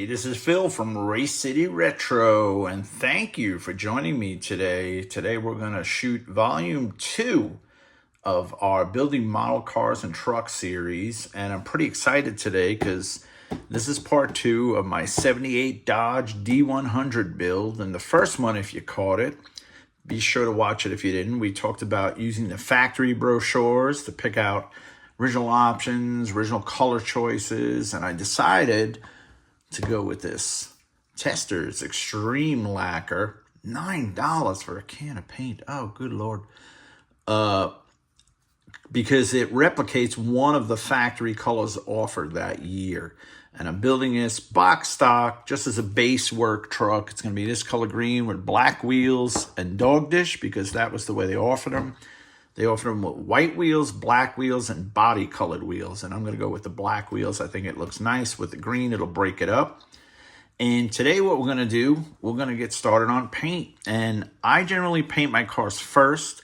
this is Phil from Race City Retro, and thank you for joining me today. Today we're going to shoot volume 2 of our Building Model Cars and Trucks series, and I'm pretty excited today because this is part 2 of my 78 Dodge D100 build. And the first one, if you caught it, be sure to watch it if you didn't. We talked about using the factory brochures to pick out original options, original color choices, and I decided to go with this Testors Extreme Lacquer. $9 for a can of paint. Oh, good Lord. Because it replicates one of the factory colors offered that year. And I'm building this box stock just as a base work truck. It's going to be this color green with black wheels and dog dish because that was the way they offered them. They offer them with white wheels, black wheels, and body-colored wheels. And I'm going to go with the black wheels. I think it looks nice. With the green, it'll break it up. And today what we're going to do, we're going to get started on paint. And I generally paint my cars first.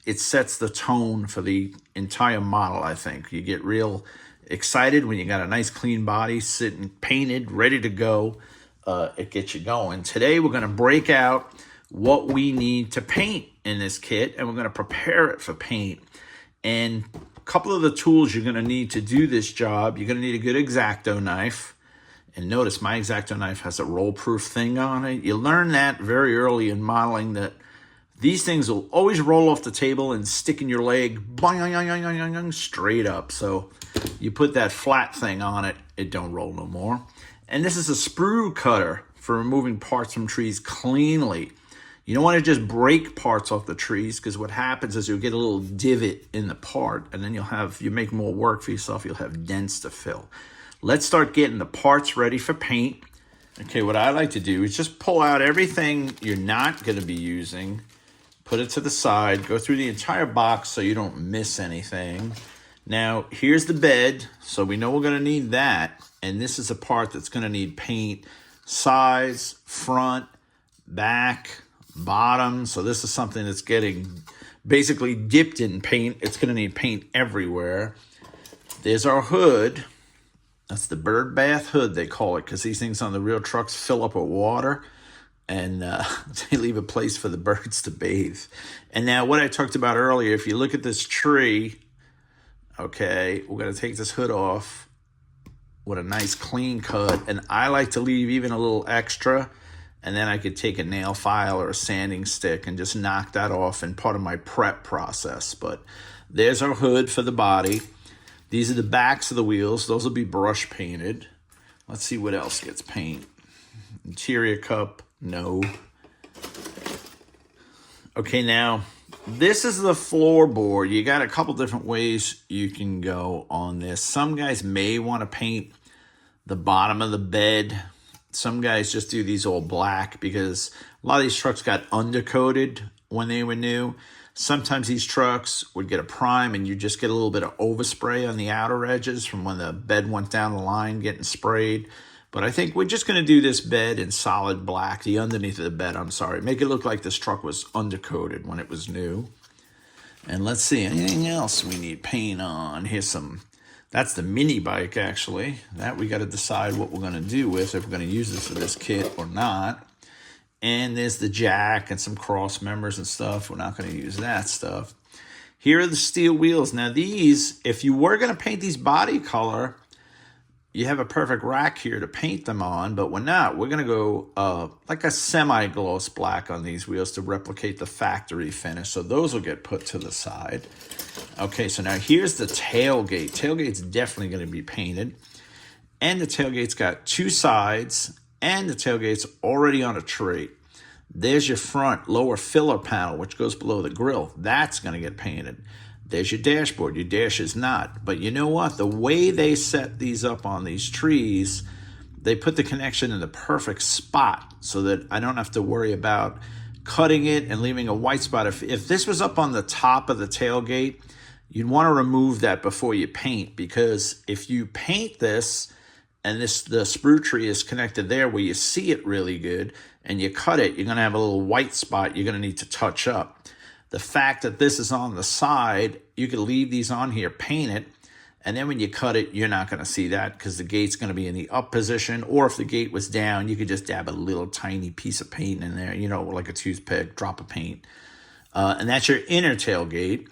It sets the tone for the entire model, I think. You get real excited when you got a nice clean body sitting painted, ready to go. It gets you going. Today we're going to break out what we need to paint in this kit, and we're going to prepare it for paint. And a couple of the tools you're going to need to do this job, you're going to need a good X-Acto knife. And notice my X-Acto knife has a roll-proof thing on it. You learn that very early in modeling, that these things will always roll off the table and stick in your leg straight up. So you put that flat thing on it, it don't roll no more. And this is a sprue cutter for removing parts from trees cleanly. You don't want to just break parts off the trees, because what happens is you'll get a little divot in the part, and then you make more work for yourself. You'll have dents to fill. Let's start getting the parts ready for paint. Okay, what I like to do is just pull out everything you're not going to be using, put it to the side, go through the entire box so you don't miss anything. Now, here's the bed, so we know we're going to need that, and this is a part that's going to need paint, sides, front, back, bottom. So this is something that's getting basically dipped in paint. It's going to need paint everywhere. There's our hood. That's the bird bath hood, they call it, because these things on the real trucks fill up with water, and they leave a place for the birds to bathe. And now what I talked about earlier, if you look at this tree, okay, we're going to take this hood off with a nice clean cut, and I like to leave even a little extra, and then I could take a nail file or a sanding stick and just knock that off in part of my prep process. But there's our hood for the body. These are the backs of the wheels. Those will be brush painted. Let's see what else gets paint. Interior cup, no. Okay, now this is the floorboard. You got a couple different ways you can go on this. Some guys may want to paint the bottom of the bed. Some guys just do these all black because a lot of these trucks got undercoated when they were new. Sometimes these trucks would get a prime and you just get a little bit of overspray on the outer edges from when the bed went down the line getting sprayed. But I think we're just going to do this bed in solid black, the underneath of the bed, I'm sorry. Make it look like this truck was undercoated when it was new. And let's see, anything else we need paint on? Here's some, that's the mini bike actually. That we got to decide what we're going to do with, if we're going to use this for this kit or not. And there's the jack and some cross members and stuff. We're not going to use that stuff. Here are the steel wheels. Now these, if you were going to paint these body color, you have a perfect rack here to paint them on, but we're not. We're going to go like a semi-gloss black on these wheels to replicate the factory finish. So those will get put to the side. Okay, so now here's the tailgate. Tailgate's definitely going to be painted. And the tailgate's got two sides, and the tailgate's already on a tree. There's your front lower filler panel, which goes below the grill. That's going to get painted. There's your dashboard. Your dash is not. But you know what? The way they set these up on these trees, they put the connection in the perfect spot so that I don't have to worry about cutting it and leaving a white spot. If this was up on the top of the tailgate, you'd want to remove that before you paint, because if you paint this and the sprue tree is connected there where you see it really good and you cut it, you're going to have a little white spot you're going to need to touch up. The fact that this is on the side, you could leave these on here, paint it, And then when you cut it, you're not going to see that because the gate's going to be in the up position. Or if the gate was down, you could just dab a little tiny piece of paint in there, you know, like a toothpick, drop of paint. And that's your inner tailgate.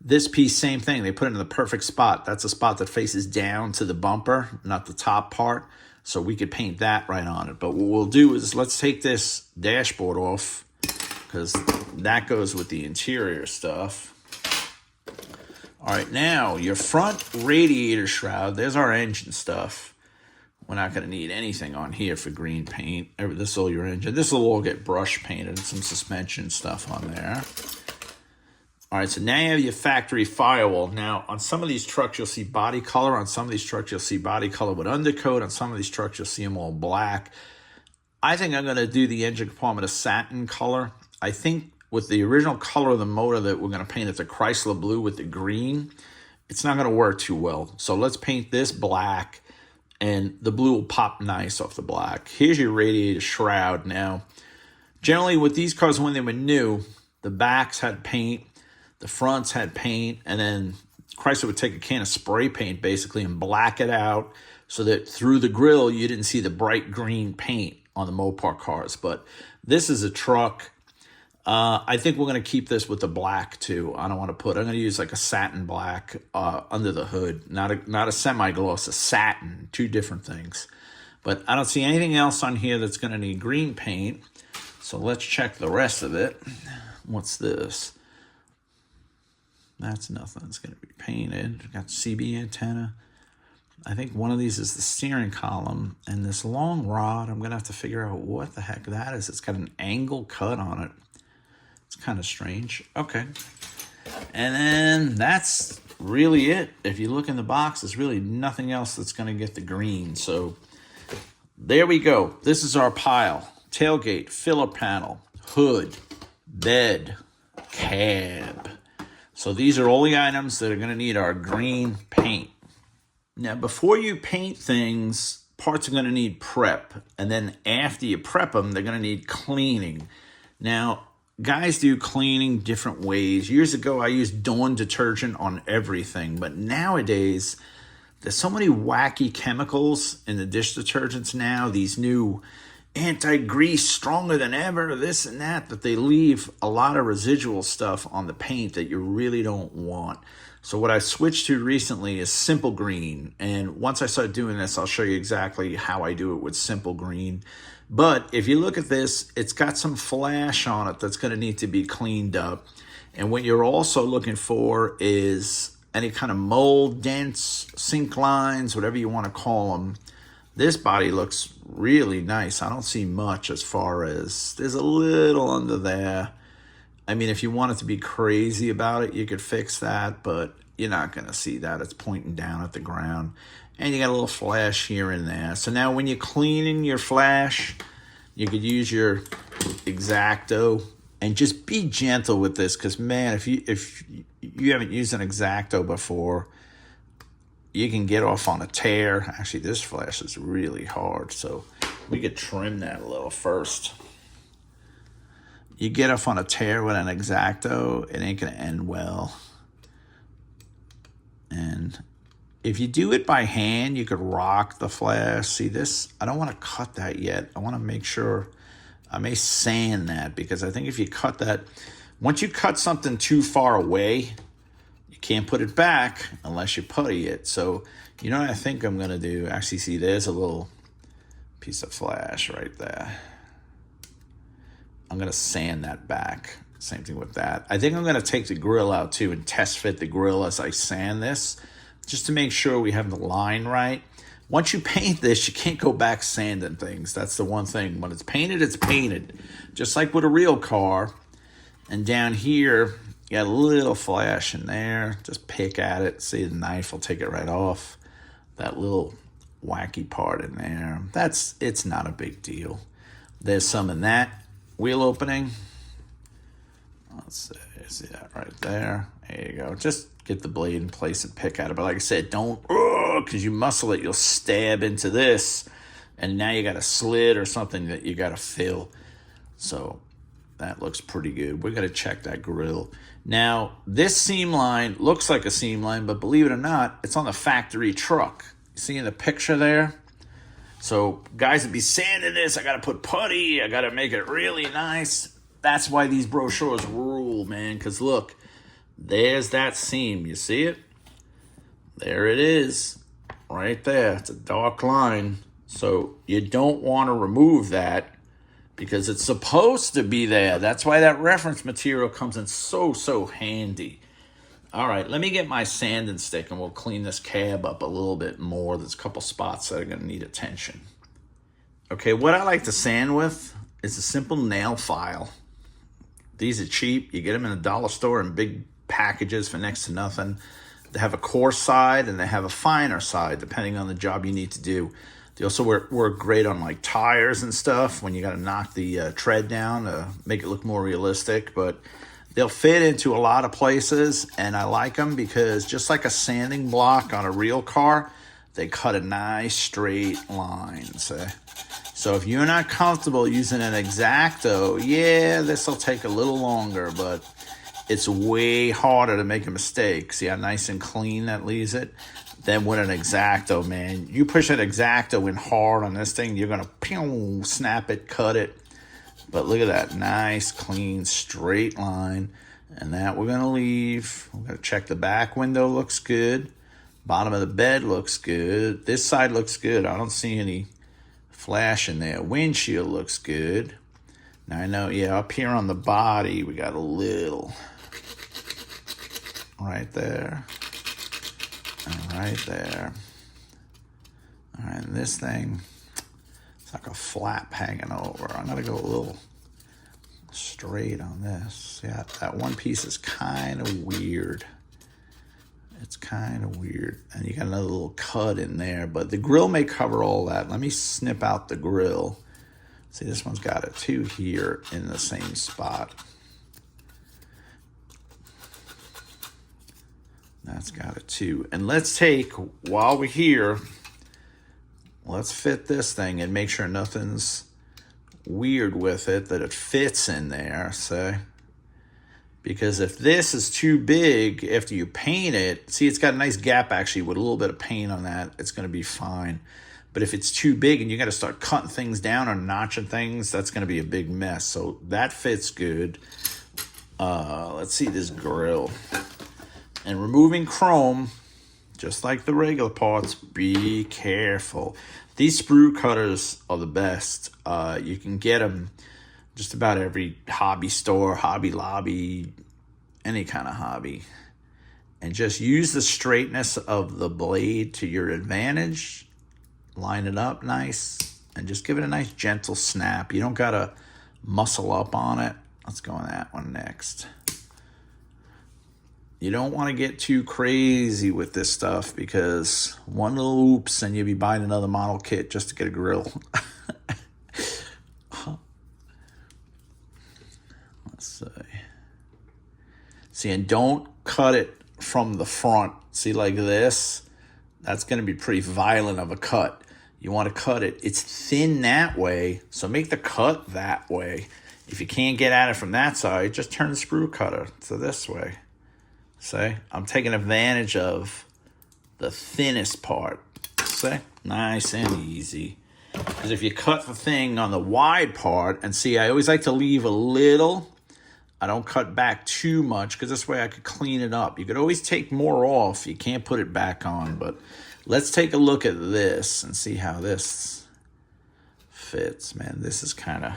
This piece, same thing. They put it in the perfect spot. That's a spot that faces down to the bumper, not the top part. So we could paint that right on it. But what we'll do is let's take this dashboard off because that goes with the interior stuff. All right, now your front radiator shroud, there's our engine stuff. We're not going to need anything on here for green paint. This is all your engine. This will all get brush painted, some suspension stuff on there. All right, so now you have your factory firewall. Now, on some of these trucks, you'll see body color. On some of these trucks, you'll see body color with undercoat. On some of these trucks, you'll see them all black. I think I'm going to do the engine compartment a satin color. I think with the original color of the motor that we're going to paint it the Chrysler blue with the green, it's not going to work too well. So let's paint this black, and the blue will pop nice off the black. Here's your radiator shroud. Now, generally with these cars when they were new, the backs had paint, the fronts had paint, and then Chrysler would take a can of spray paint basically and black it out so that through the grill you didn't see the bright green paint on the Mopar cars. But this is a truck. I think we're going to keep this with the black too. I'm going to use like a satin black under the hood, not a semi-gloss, a satin, two different things. But I don't see anything else on here that's going to need green paint. So let's check the rest of it. What's this? That's nothing. It's going to be painted. We've got CB antenna. I think one of these is the steering column. And this long rod, I'm going to have to figure out what the heck that is. It's got an angle cut on it. It's kind of strange. Okay. And then that's really it. If you look in the box, there's really nothing else that's going to get the green. So there we go. This is our pile. Tailgate, filler panel, hood, bed, cab. So these are all the items that are going to need our green paint. Now, before you paint things, parts are going to need prep. And then after you prep them, they're going to need cleaning. Now, guys do cleaning different ways. Years ago, I used Dawn detergent on everything. But nowadays, there's so many wacky chemicals in the dish detergents now. These new anti-grease, stronger than ever, this and that they leave a lot of residual stuff on the paint that you really don't want. So what I switched to recently is Simple Green. And once I start doing this, I'll show you exactly how I do it with Simple Green. But if you look at this, it's got some flash on it that's going to need to be cleaned up. And what you're also looking for is any kind of mold, dents, sink lines, whatever you want to call them. This body looks really nice. I don't see much as far as there's a little under there. I mean, if you wanted to be crazy about it, you could fix that, but you're not going to see that. It's pointing down at the ground. And you got a little flash here and there. So now when you're cleaning your flash, you could use your X-Acto and just be gentle with this. Because, man, if you haven't used an X-Acto before, you can get off on a tear. Actually, this flash is really hard, so we could trim that a little first. You get off on a tear with an X-Acto, it ain't going to end well. And if you do it by hand, you could rock the flash. See this? I don't want to cut that yet. I want to make sure I may sand that, because I think if you cut that, once you cut something too far away, can't put it back unless you putty it. So, you know what I think I'm going to do? Actually, see, there's a little piece of flash right there. I'm going to sand that back. Same thing with that. I think I'm going to take the grill out too and test fit the grill as I sand this, just to make sure we have the line right. Once you paint this, you can't go back sanding things. That's the one thing. When it's painted, it's painted. Just like with a real car. And down here, you got a little flash in there. Just pick at it. See, the knife will take it right off. That little wacky part in there. It's not a big deal. There's some in that wheel opening. Let's see that right there. There you go. Just get the blade in place and pick at it. But like I said, don't, because you muscle it, you'll stab into this. And now you got a slit or something that you got to fill. So That looks pretty good. We're going to check that grill. Now, this seam line looks like a seam line, but believe it or not, it's on the factory truck. See in the picture there? So guys that be sanding this, I got to put putty. I got to make it really nice. That's why these brochures rule, man. Because look, there's that seam. You see it? There it is. Right there. It's a dark line. So you don't want to remove that, because it's supposed to be there. That's why that reference material comes in so handy. All right, let me get my sanding stick and we'll clean this cab up a little bit more. There's a couple spots that are gonna need attention. Okay, what I like to sand with is a simple nail file. These are cheap. You get them in a dollar store in big packages for next to nothing. They have a coarse side and they have a finer side, depending on the job you need to do. They also work great on like tires and stuff when you got to knock the tread down to make it look more realistic. But they'll fit into a lot of places, and I like them because just like a sanding block on a real car, they cut a nice straight line. So if you're not comfortable using an X-Acto, yeah, this will take a little longer, but it's way harder to make a mistake. See how nice and clean that leaves it? Then with an X-Acto, man, you push an X-Acto in hard on this thing, you're going to snap it, cut it. But look at that nice, clean, straight line. And that we're going to leave. We're going to check the back window looks good. Bottom of the bed looks good. This side looks good. I don't see any flash in there. Windshield looks good. Now I know, yeah, up here on the body, we got a little right there. And right there. All right, and this thing, it's like a flap hanging over. I'm going to go a little straight on this. Yeah, that one piece is kind of weird. It's kind of weird. And you got another little cut in there, but the grill may cover all that. Let me snip out the grill. See, this one's got it too here in the same spot. That's got it too. And let's take, while we're here, let's fit this thing and make sure nothing's weird with it, that it fits in there, see? Because if this is too big after you paint it, see, it's got a nice gap actually with a little bit of paint on that, it's going to be fine. But if it's too big and you got to start cutting things down or notching things, that's going to be a big mess. So that fits good. Let's see this grill. And removing chrome, just like the regular parts, be careful. These sprue cutters are the best. You can get them just about every hobby store, Hobby Lobby, any kind of hobby. And just use the straightness of the blade to your advantage. Line it up nice and just give it a nice gentle snap. You don't got to muscle up on it. Let's go on that one next. You don't want to get too crazy with this stuff, because one little oops and you'll be buying another model kit just to get a grill. Let's see. See, and don't cut it from the front. See, like this? That's going to be pretty violent of a cut. You want to cut it. It's thin that way, so make the cut that way. If you can't get at it from that side, just turn the sprue cutter to this way. See, I'm taking advantage of the thinnest part. See, nice and easy. Because if you cut the thing on the wide part, and see, I always like to leave a little. I don't cut back too much, because this way I could clean it up. You could always take more off. You can't put it back on. But let's take a look at this and see how this fits. Man, this is kind of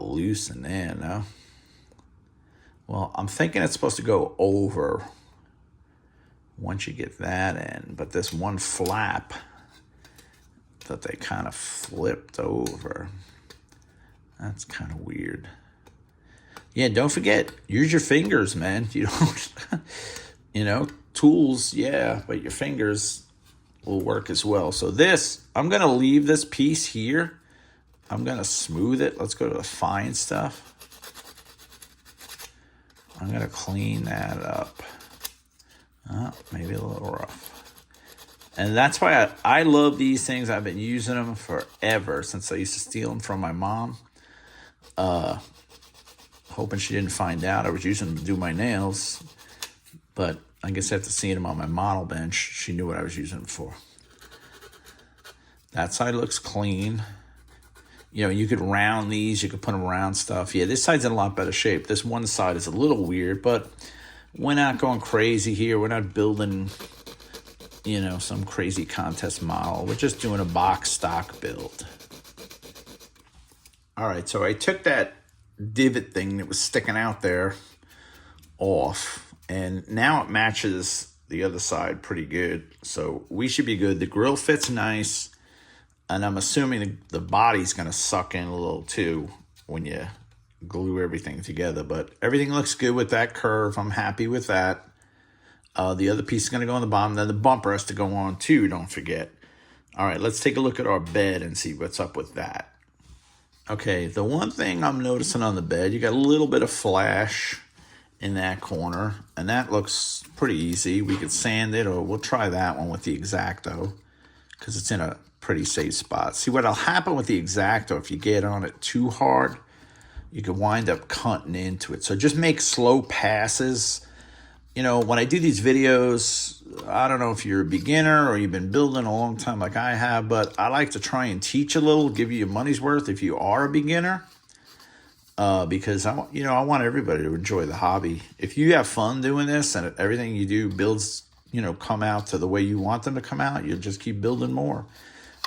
loose in there, no? Well, I'm thinking it's supposed to go over once you get that in. But this one flap that they kind of flipped over, that's kind of weird. Yeah, don't forget, use your fingers, man. You don't, tools, yeah, but your fingers will work as well. So this, I'm going to leave this piece here. I'm going to smooth it. Let's go to the fine stuff. I'm going to clean that up. Maybe a little rough. And that's why I love these things. I've been using them forever, since I used to steal them from my mom. Hoping she didn't find out I was using them to do my nails. But I guess after seeing them on my model bench, she knew what I was using them for. That side looks clean. You know, you could round these. You could put them around stuff. Yeah, this side's in a lot better shape. This one side is a little weird, but we're not going crazy here. We're not building, you know, some crazy contest model. We're just doing a box stock build. All right, so I took that divot thing that was sticking out there off, and now it matches the other side pretty good. So we should be good. The grill fits nice, and I'm assuming the body's going to suck in a little too when you glue everything together. But everything looks good with that curve. I'm happy with that. The other piece is going to go on the bottom. Then the bumper has to go on too, don't forget. All right, let's take a look at our bed and see what's up with that. Okay, the one thing I'm noticing on the bed, you got a little bit of flash in that corner, and that looks pretty easy. We could sand it, or we'll try that one with the X-Acto because it's in a pretty safe spot. See, what'll happen with the X-Acto, if you get on it too hard, you could wind up cutting into it. So just make slow passes. You know, when I do these videos, I don't know if you're a beginner or you've been building a long time like I have, but I like to try and teach a little, give you your money's worth if you are a beginner, because I want everybody to enjoy the hobby. If you have fun doing this and everything you do builds, you know, come out to the way you want them to come out, you'll just keep building more.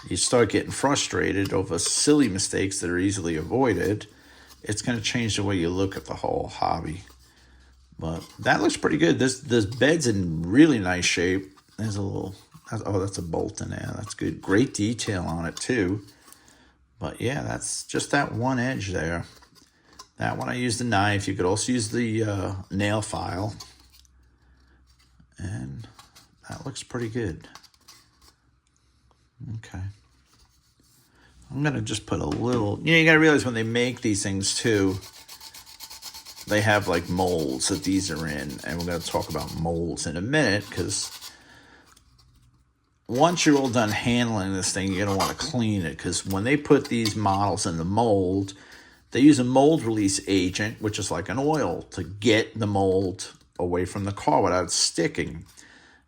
You start getting frustrated over silly mistakes that are easily avoided. It's going to change the way you look at the whole hobby. But that looks pretty good. This bed's in really nice shape. There's a little, oh, that's a bolt in there. That's good. Great detail on it too. But yeah, that's just that one edge there. That one I used a knife. You could also use the nail file. And that looks pretty good. Okay. I'm going to just put a little, you got to realize when they make these things too, they have like molds that these are in, and we're going to talk about molds in a minute, because once you're all done handling this thing, you're going to want to clean it, because when they put these models in the mold, they use a mold release agent, which is like an oil, to get the mold away from the car without sticking.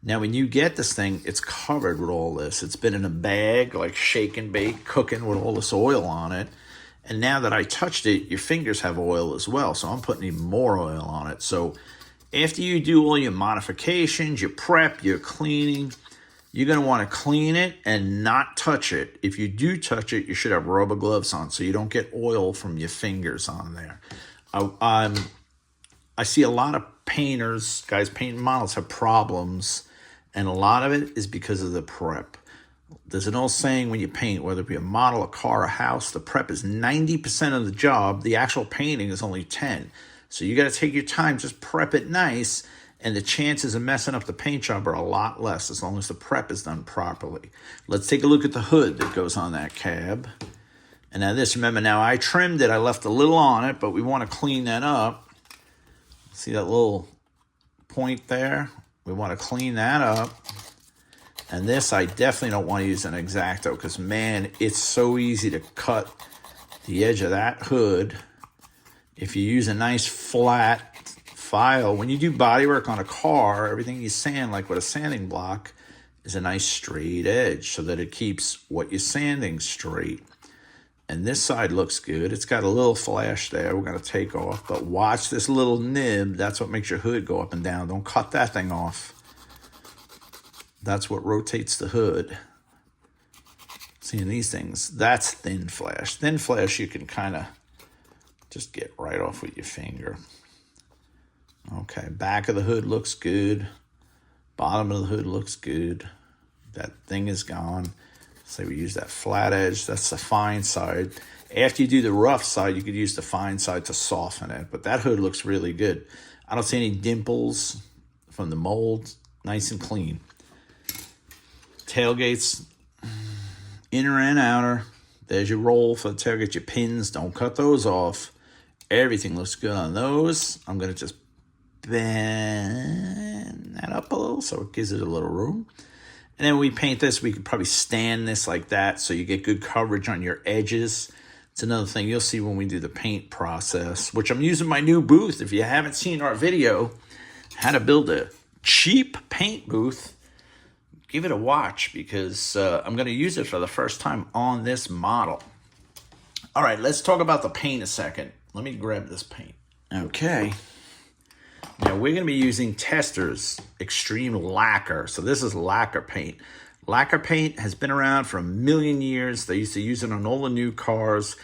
Now, when you get this thing, it's covered with all this. It's been in a bag, like shake and bake, cooking with all this oil on it. And now that I touched it, your fingers have oil as well. So I'm putting even more oil on it. So after you do all your modifications, your prep, your cleaning, you're going to want to clean it and not touch it. If you do touch it, you should have rubber gloves on so you don't get oil from your fingers on there. I see a lot of painters, guys painting models, have problems. And a lot of it is because of the prep. There's an old saying when you paint, whether it be a model, a car, a house, the prep is 90% of the job. The actual painting is only 10. So you got to take your time, just prep it nice, and the chances of messing up the paint job are a lot less as long as the prep is done properly. Let's take a look at the hood that goes on that cab. And now this, remember, now I trimmed it. I left a little on it, but we want to clean that up. See that little point there? We want to clean that up. And this, I definitely don't want to use an X-Acto because, man, it's so easy to cut the edge of that hood. If you use a nice flat file, when you do bodywork on a car, everything you sand, like with a sanding block, is a nice straight edge so that it keeps what you're sanding straight. And this side looks good. It's got a little flash there we're going to take off. But watch this little nib. That's what makes your hood go up and down. Don't cut that thing off. That's what rotates the hood. Seeing these things, that's thin flash. Thin flash you can kind of just get right off with your finger. Okay, back of the hood looks good. Bottom of the hood looks good. That thing is gone. Say we use that flat edge. That's the fine side. After you do the rough side, you could use the fine side to soften it. But that hood looks really good. I don't see any dimples from the mold. Nice and clean. Tailgates, inner and outer. There's your roll for the tailgate. Your pins, don't cut those off. Everything looks good on those. I'm going to just bend that up a little so it gives it a little room. And then when we paint this, we could probably stand this like that so you get good coverage on your edges. It's another thing you'll see when we do the paint process, which I'm using my new booth. If you haven't seen our video, how to build a cheap paint booth, give it a watch because I'm going to use it for the first time on this model. All right, let's talk about the paint a second. Let me grab this paint. Okay. Now we're going to be using Testors Extreme Lacquer. So this is lacquer paint. Lacquer paint has been around for a million years. They used to use it on all the new cars.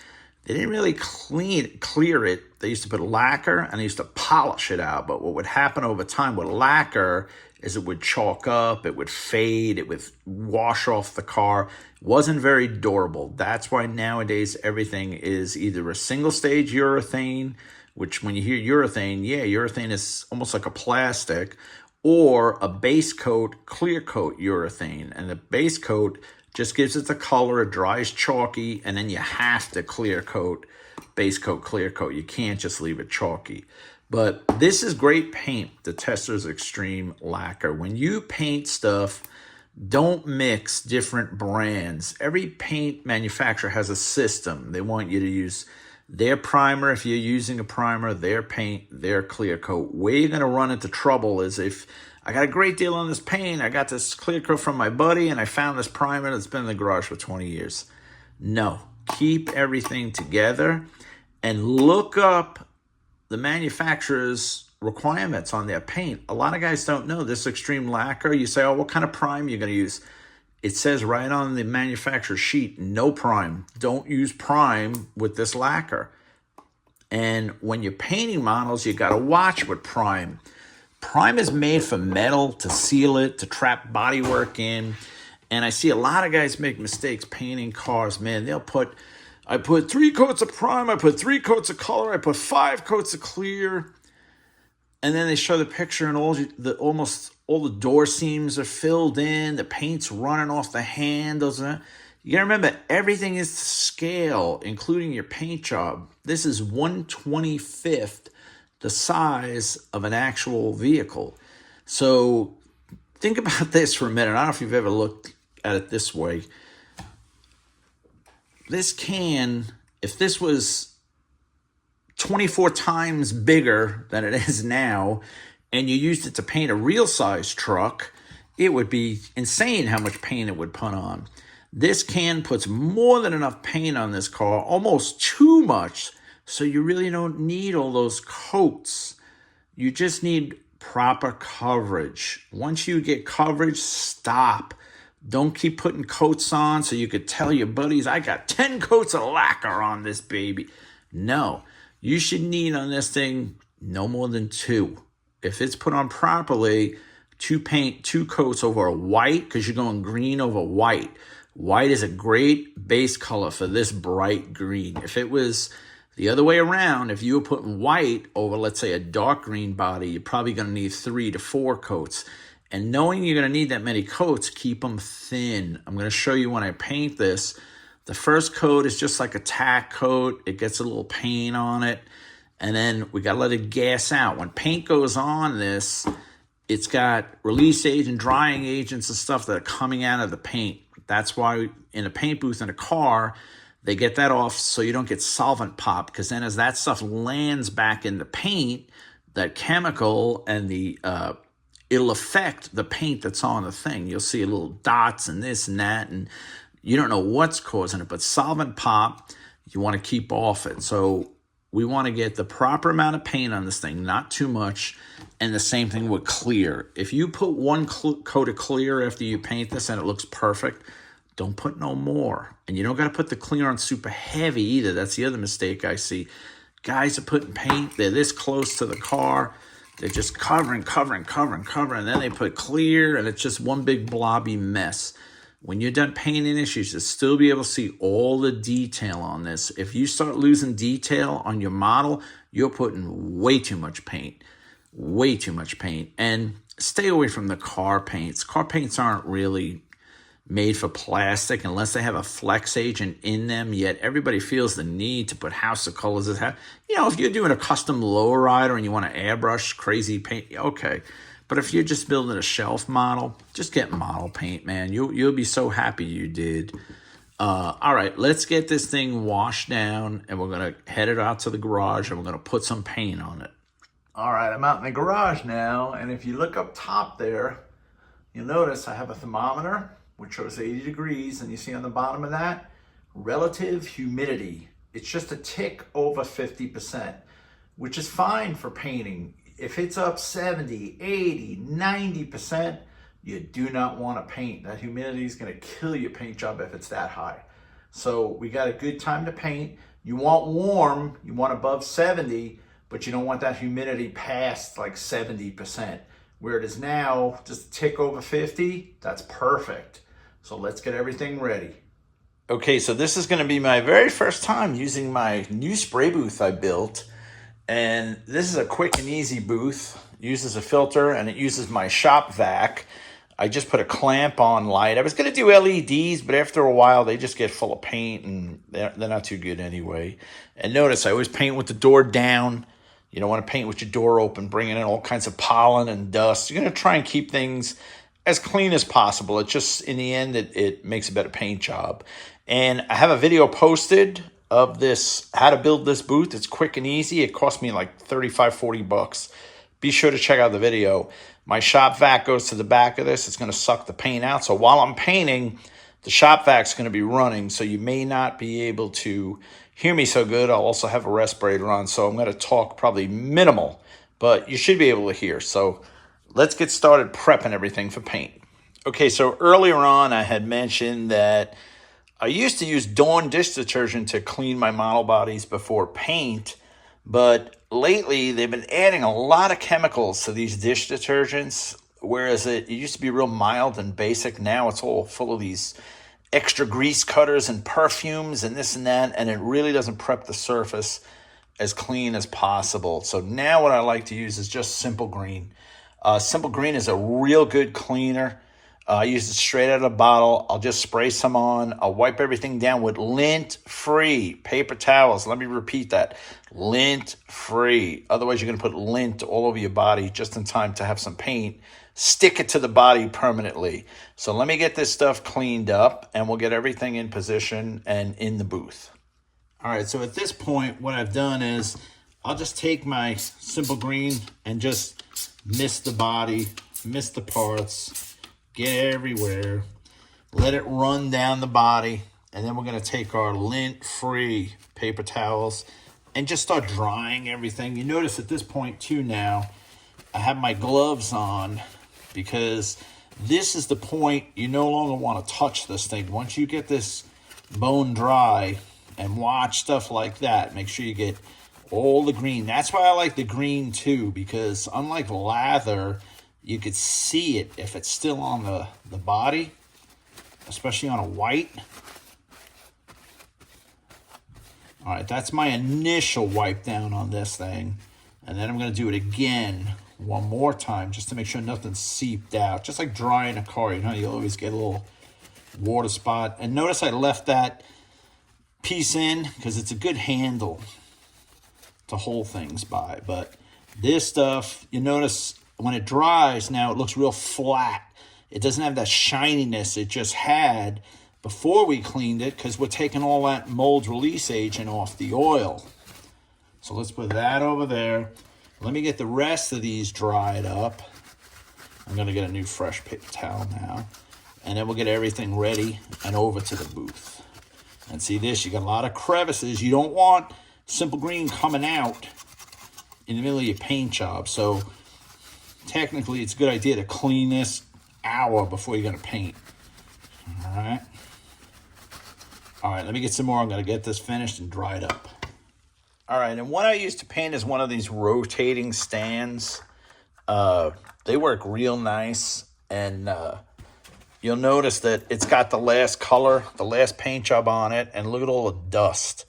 They didn't really clear it. They used to put lacquer and they used to polish it out. But what would happen over time with lacquer is it would chalk up, it would fade, it would wash off the car. It wasn't very durable. That's why nowadays everything is either a single stage urethane, which when you hear urethane, yeah, urethane is almost like a plastic, or a base coat, clear coat urethane. And the base coat just gives it the color, it dries chalky, and then you have to clear coat, base coat, clear coat. You can't just leave it chalky. But this is great paint, the Testors Extreme Lacquer. When you paint stuff, don't mix different brands. Every paint manufacturer has a system. They want you to use their primer, if you're using a primer, their paint, their clear coat. Where you're going to run into trouble is if I got a great deal on this paint, I got this clear coat from my buddy, and I found this primer that's been in the garage for 20 years. No, keep everything together and look up the manufacturer's requirements on their paint. A lot of guys don't know this Extreme Lacquer. You say, oh, what kind of prime you're going to use? It says right on the manufacturer sheet, no prime. Don't use prime with this lacquer. And when you're painting models, you got to watch with prime. Prime is made for metal, to seal it, to trap bodywork in. And I see a lot of guys make mistakes painting cars. Man, they'll put, I put 3 coats of prime, I put 3 coats of color, I put 5 coats of clear. And then they show the picture and almost all the door seams are filled in. The paint's running off the handles. You got to remember, everything is to scale, including your paint job. This is 1/25th the size of an actual vehicle. So think about this for a minute. I don't know if you've ever looked at it this way. This can, if this was 24 times bigger than it is now, and you used it to paint a real size truck, it would be insane how much paint it would put on. This can puts more than enough paint on this car, almost too much, so you really don't need all those coats. You just need proper coverage. Once you get coverage, stop. Don't keep putting coats on so you could tell your buddies, I got 10 coats of lacquer on this baby. No. You should need on this thing no more than 2. If it's put on properly, 2 coats over a white, because you're going green over white. White is a great base color for this bright green. If it was the other way around, if you were putting white over, let's say, a dark green body, you're probably going to need 3 to 4 coats. And knowing you're going to need that many coats, keep them thin. I'm going to show you when I paint this. The first coat is just like a tack coat. It gets a little paint on it. And then we got to let it gas out. When paint goes on this, it's got release agent, drying agents and stuff that are coming out of the paint. That's why in a paint booth in a car, they get that off so you don't get solvent pop. Because then as that stuff lands back in the paint, that chemical and it'll affect the paint that's on the thing. You'll see little dots and this and that, and you don't know what's causing it, but solvent pop, you want to keep off it. So we want to get the proper amount of paint on this thing, not too much, and the same thing with clear. If you put 1 coat of clear after you paint this and it looks perfect, don't put no more. And you don't got to put the clear on super heavy either. That's the other mistake I see. Guys are putting paint, they're this close to the car, they're just covering, and then they put clear, and it's just one big blobby mess. When you're done painting this, you should still be able to see all the detail on this. If you start losing detail on your model, you're putting way too much paint. Way too much paint. And stay away from the car paints. Car paints aren't really made for plastic unless they have a flex agent in them, yet everybody feels the need to put House of Colors. You know, if you're doing a custom lowrider and you want to airbrush crazy paint, okay. But if you're just building a shelf model, just get model paint, man. You'll be so happy you did. All right, let's get this thing washed down, and we're going to head it out to the garage, and we're going to put some paint on it. All right, I'm out in the garage now, and if you look up top there, you'll notice I have a thermometer, which shows 80 degrees, and you see on the bottom of that, relative humidity. It's just a tick over 50%, which is fine for painting. If it's up 70, 80, 90%, you do not want to paint. That humidity is going to kill your paint job if it's that high. So we got a good time to paint. You want warm, you want above 70, but you don't want that humidity past like 70%. Where it is now, just a tick over 50, that's perfect. So let's get everything ready. Okay, so this is gonna be my very first time using my new spray booth I built. And this is a quick and easy booth. It uses a filter and it uses my shop vac. I just put a clamp on light. I was gonna do LEDs, but after a while they just get full of paint and they're not too good anyway. And notice I always paint with the door down. You don't want to paint with your door open, bringing in all kinds of pollen and dust. You're going to try and keep things as clean as possible. It just, in the end, it makes a better paint job. And I have a video posted of this, how to build this booth. It's quick and easy. It cost me like 35, 40 bucks. Be sure to check out the video. My shop vac goes to the back of this. It's going to suck the paint out. So while I'm painting, the shop vac's going to be running. So you may not be able to hear me so good. I'll also have a respirator on, so I'm going to talk probably minimal, but you should be able to hear. So let's get started prepping everything for paint. Okay, so earlier on I had mentioned that I used to use Dawn dish detergent to clean my model bodies before paint, but lately they've been adding a lot of chemicals to these dish detergents, whereas it used to be real mild and basic. Now it's all full of these extra grease cutters and perfumes and this and that, and it really doesn't prep the surface as clean as possible. So now what I like to use is just Simple Green. Simple Green is a real good cleaner. I use it straight out of the bottle. I'll just spray some on. I'll wipe everything down with lint-free paper towels. Let me repeat that. Lint-free. Otherwise, you're going to put lint all over your body just in time to have some paint stick it to the body permanently. So let me get this stuff cleaned up and we'll get everything in position and in the booth. All right, so at this point, what I've done is I'll just take my Simple Green and just mist the body, mist the parts, get everywhere, let it run down the body, and then we're gonna take our lint-free paper towels and just start drying everything. You notice at this point too now, I have my gloves on because this is the point you no longer want to touch this thing. Once you get this bone dry and watch stuff like that, make sure you get all the green. That's why I like the green too, because unlike lather, you could see it if it's still on the body, especially on a white. All right, that's my initial wipe down on this thing. And then I'm going to do it again one more time just to make sure nothing's seeped out. Just like drying a car, you know, you always get a little water spot. And notice I left that piece in because it's a good handle to hold things by. But this stuff, you notice when it dries now, it looks real flat. It doesn't have that shininess it just had before we cleaned it because we're taking all that mold release agent off the oil. So let's put that over there. Let me get the rest of these dried up. I'm gonna get a new fresh paper towel now. And then we'll get everything ready and over to the booth. And see this, you got a lot of crevices. You don't want Simple Green coming out in the middle of your paint job. So technically it's a good idea to clean this hour before you're gonna paint. All right. All right, let me get some more. I'm gonna get this finished and dried up. All right, and what I use to paint is one of these rotating stands. They work real nice, and you'll notice that it's got the last color, the last paint job on it, and look at all the dust.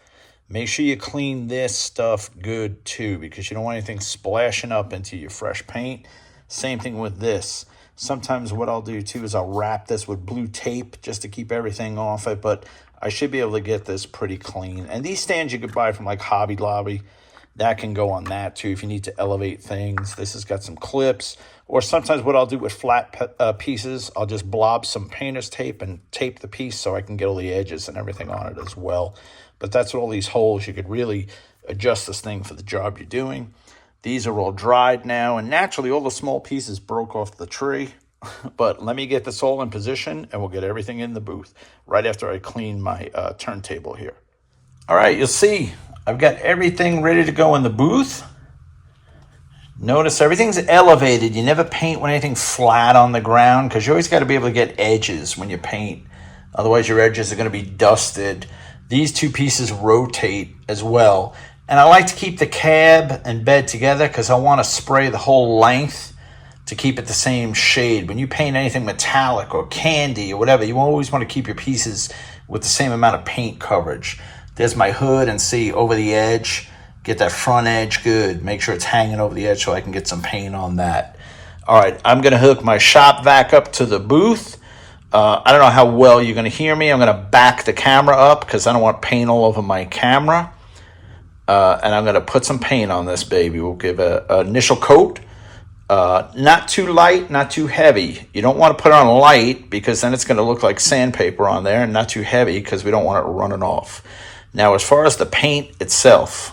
Make sure you clean this stuff good too, because you don't want anything splashing up into your fresh paint. Same thing with this. Sometimes what I'll do too is I'll wrap this with blue tape just to keep everything off it, but I should be able to get this pretty clean. And these stands you could buy from like Hobby Lobby. That can go on that too if you need to elevate things. This has got some clips. Or sometimes what I'll do with flat pieces, I'll just blob some painter's tape and tape the piece so I can get all the edges and everything on it as well. But that's what all these holes, you could really adjust this thing for the job you're doing. These are all dried now, and naturally all the small pieces broke off the tree. But let me get this all in position and we'll get everything in the booth right after I clean my turntable here. All right, you'll see I've got everything ready to go in the booth. Notice everything's elevated. You never paint when anything's flat on the ground because you always got to be able to get edges when you paint. Otherwise your edges are going to be dusted. These two pieces rotate as well. And I like to keep the cab and bed together because I want to spray the whole length to keep it the same shade. When you paint anything metallic or candy or whatever, you always want to keep your pieces with the same amount of paint coverage. There's my hood, and see over the edge, get that front edge good. Make sure it's hanging over the edge so I can get some paint on that. All right, I'm going to hook my shop vac up to the booth. I don't know how well you're going to hear me. I'm going to back the camera up because I don't want paint all over my camera. And I'm going to put some paint on this baby. We'll give an initial coat. Not too light, not too heavy. You don't want to put on light because then it's going to look like sandpaper on there, and not too heavy because we don't want it running off. Now, as far as the paint itself,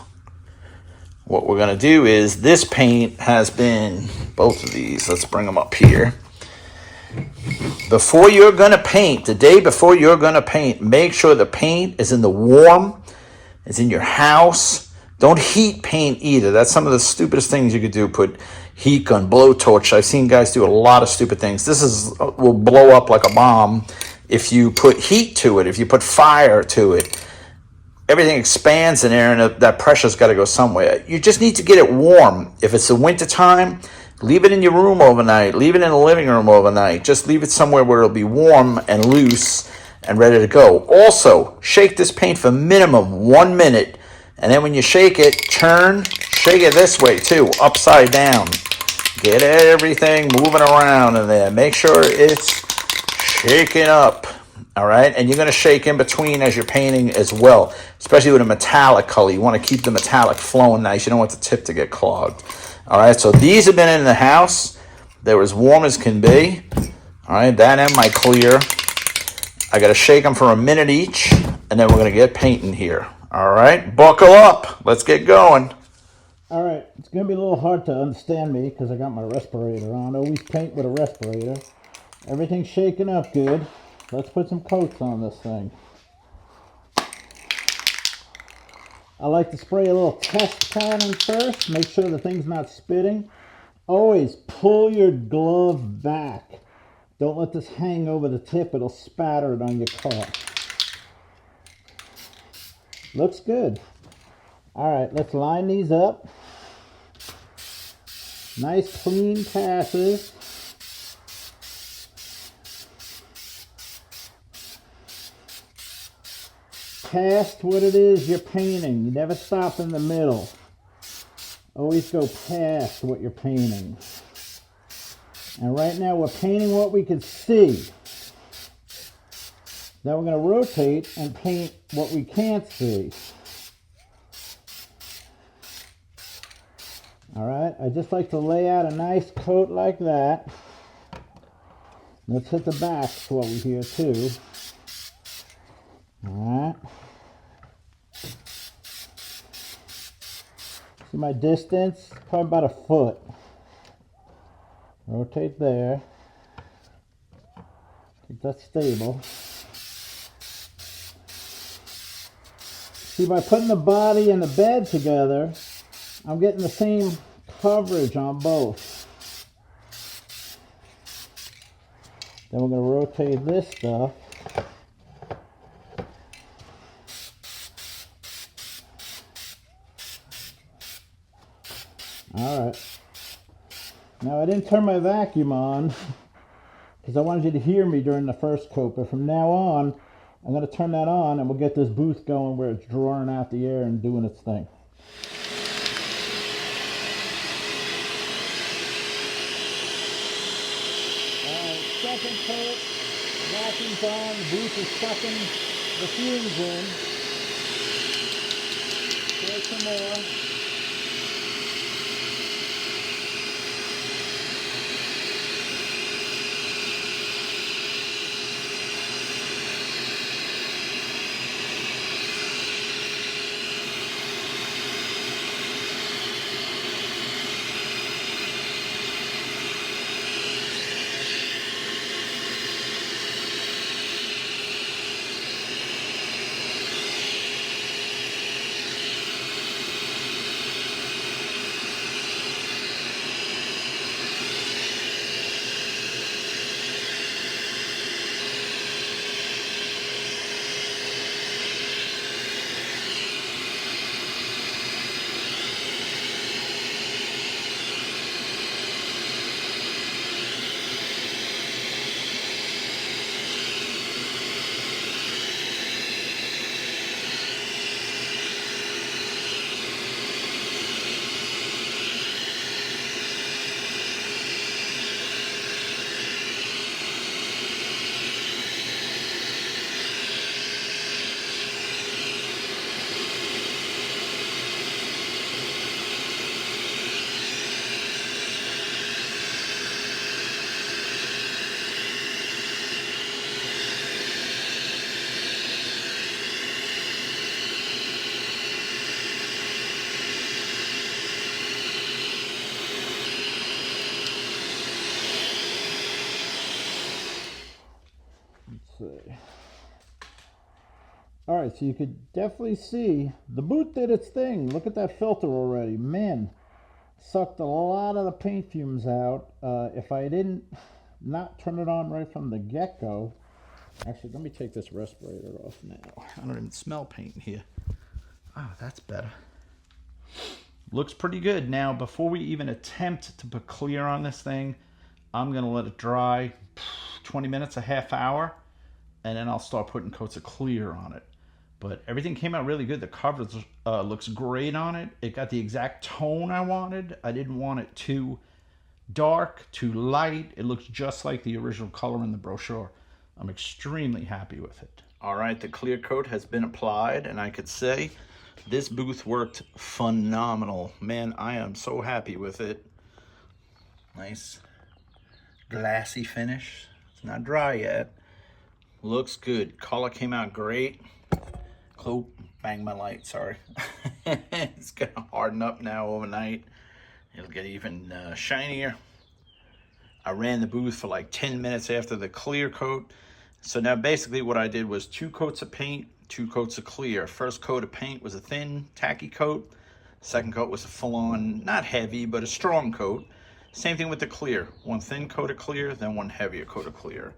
what we're going to do is this paint has been, both of these, let's bring them up here. Before you're going to paint, the day before you're going to paint, make sure the paint is in the warm, it's in your house. Don't heat paint either. That's some of the stupidest things you could do. Put heat gun, blowtorch. I've seen guys do a lot of stupid things. This will blow up like a bomb if you put heat to it, if you put fire to it. Everything expands in there, and that pressure's got to go somewhere. You just need to get it warm. If it's the winter time, leave it in your room overnight. Leave it in the living room overnight. Just leave it somewhere where it'll be warm and loose and ready to go. Also, shake this paint for minimum 1 minute. And then when you shake it, shake it this way too, upside down. Get everything moving around in there. Make sure it's shaking up. All right, and you're going to shake in between as you're painting as well, especially with a metallic color. You want to keep the metallic flowing nice. You don't want the tip to get clogged. All right, so these have been in the house. They're as warm as can be. All right, that and my clear. I got to shake them for a minute each, and then we're going to get painting here. All right, buckle up. Let's get going. All right, it's going to be a little hard to understand me because I got my respirator on. Always paint with a respirator. Everything's shaking up good. Let's put some coats on this thing. I like to spray a little test pattern first. Make sure the thing's not spitting. Always pull your glove back. Don't let this hang over the tip. It'll spatter it on your car. Looks good. All right, let's line these up. Nice clean passes. Past what it is you're painting. You never stop in the middle. Always go past what you're painting. And right now we're painting what we can see. Now we're going to rotate and paint what we can't see. All right, I just like to lay out a nice coat like that. Let's hit the back while we're here too. All right. See my distance? Probably about a foot. Rotate there. Keep that stable. See, by putting the body and the bed together, I'm getting the same coverage on both. Then we're going to rotate this stuff. All right. Now I didn't turn my vacuum on because I wanted you to hear me during the first coat, but from now on, I'm going to turn that on and we'll get this booth going where it's drawing out the air and doing its thing. All right, second coat, vacuum's on, the booth is sucking the fumes in. There's some more. All right, so you could definitely see the boot did its thing. Look at that filter already. Man, sucked a lot of the paint fumes out. If I didn't not turn it on right from the get-go. Actually, let me take this respirator off now. I don't even smell paint here. Oh, that's better. Looks pretty good. Now, before we even attempt to put clear on this thing, I'm going to let it dry 20 minutes, a half hour, and then I'll start putting coats of clear on it. But everything came out really good. The coverage looks great on it. It got the exact tone I wanted. I didn't want it too dark, too light. It looks just like the original color in the brochure. I'm extremely happy with it. All right, the clear coat has been applied, and I could say this booth worked phenomenal. Man, I am so happy with it. Nice glassy finish. It's not dry yet. Looks good. Color came out great. Oh, bang my light, sorry. It's gonna harden up now overnight. It'll get even shinier. I ran the booth for like 10 minutes after the clear coat. So now basically what I did was 2 coats of paint, 2 coats of clear. First coat of paint was a thin, tacky coat. Second coat was a full-on, not heavy, but a strong coat. Same thing with the clear. 1 thin coat of clear, then 1 heavier coat of clear.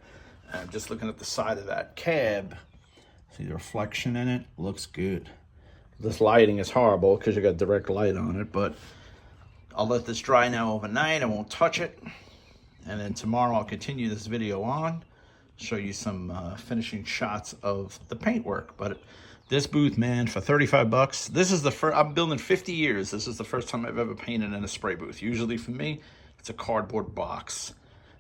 And I'm just looking at the side of that cab. See the reflection in it? Looks good. This lighting is horrible because you got direct light on it, but I'll let this dry now overnight. I won't touch it. And then tomorrow I'll continue this video on, show you some finishing shots of the paintwork. But this booth, man, for 35 bucks, this is the first, I'm building 50 years. This is the first time I've ever painted in a spray booth. Usually for me, it's a cardboard box.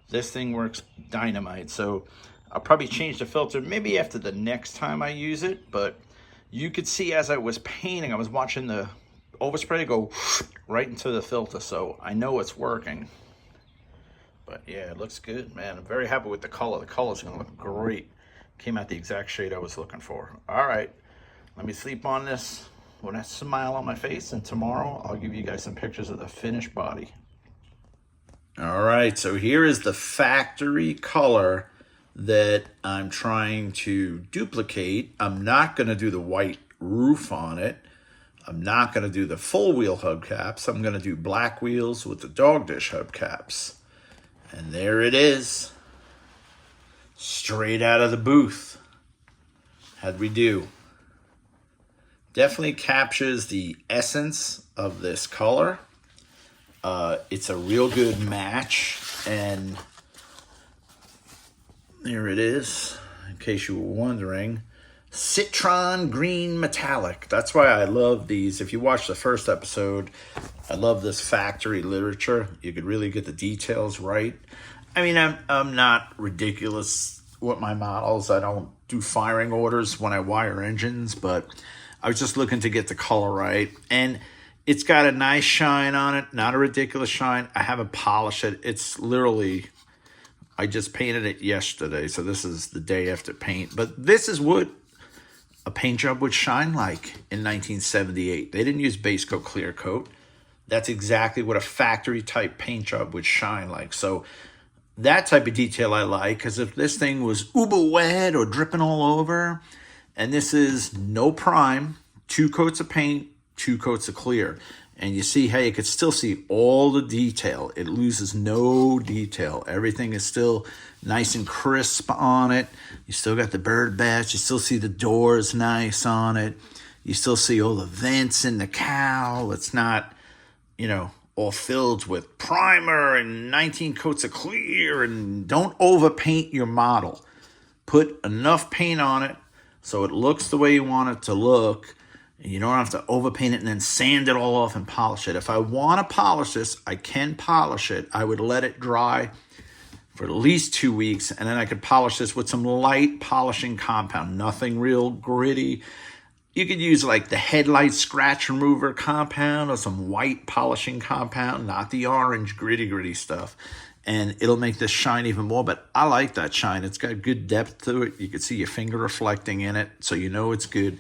This thing works dynamite. So I'll probably change the filter maybe after the next time I use it, but you could see as I was painting, I was watching the overspray go right into the filter, so I know it's working. But yeah, it looks good, man. I'm very happy with the color. The color's gonna look great. Came out the exact shade I was looking for. All right, let me sleep on this with a smile on my face, and tomorrow I'll give you guys some pictures of the finished body. All right, so here is the factory color that I'm trying to duplicate. I'm not going to do the white roof on it. I'm not going to do the full wheel hubcaps. I'm going to do black wheels with the dog dish hubcaps. And there it is. Straight out of the booth. How'd we do? Definitely captures the essence of this color. It's a real good match, and there it is, in case you were wondering. Citron Green Metallic. That's why I love these. If you watch the first episode, I love this factory literature. You could really get the details right. I mean, I'm not ridiculous with my models. I don't do firing orders when I wire engines, but I was just looking to get the color right. And it's got a nice shine on it, not a ridiculous shine. I haven't polished it. It's literally, I just painted it yesterday, so this is the day after paint. But this is what a paint job would shine like in 1978. They didn't use base coat, clear coat. That's exactly what a factory type paint job would shine like. So that type of detail I like, because if this thing was uber wet or dripping all over, and this is no prime, 2 coats of paint, 2 coats of clear, and you see how you could still see all the detail. It loses no detail. Everything is still nice and crisp on it. You still got the bird baths. You still see the doors nice on it. You still see all the vents in the cowl. It's not, you know, all filled with primer and 19 coats of clear. And don't overpaint your model. Put enough paint on it so it looks the way you want it to look. You don't have to overpaint it and then sand it all off and polish it. If I want to polish this, I can polish it. I would let it dry for at least 2 weeks, and then I could polish this with some light polishing compound. Nothing real gritty. You could use like the headlight scratch remover compound or some white polishing compound, not the orange gritty stuff. And it'll make this shine even more, but I like that shine. It's got good depth to it. You can see your finger reflecting in it, so you know it's good.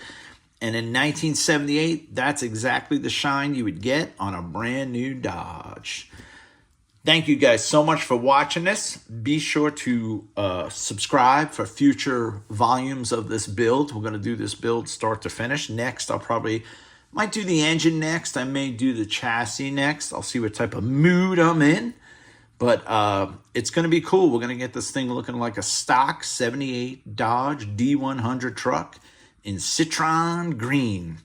And in 1978, that's exactly the shine you would get on a brand new Dodge. Thank you guys so much for watching this. Be sure to subscribe for future volumes of this build. We're going to do this build start to finish. Next, might do the engine next. I may do the chassis next. I'll see what type of mood I'm in. But it's going to be cool. We're going to get this thing looking like a stock 78 Dodge D100 truck in Citron Green.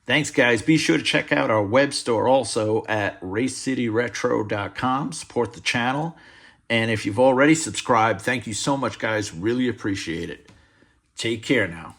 Thanks, guys. Be sure to check out our web store also at racecityretro.com. Support the channel. And if you've already subscribed, thank you so much, guys. Really appreciate it. Take care now.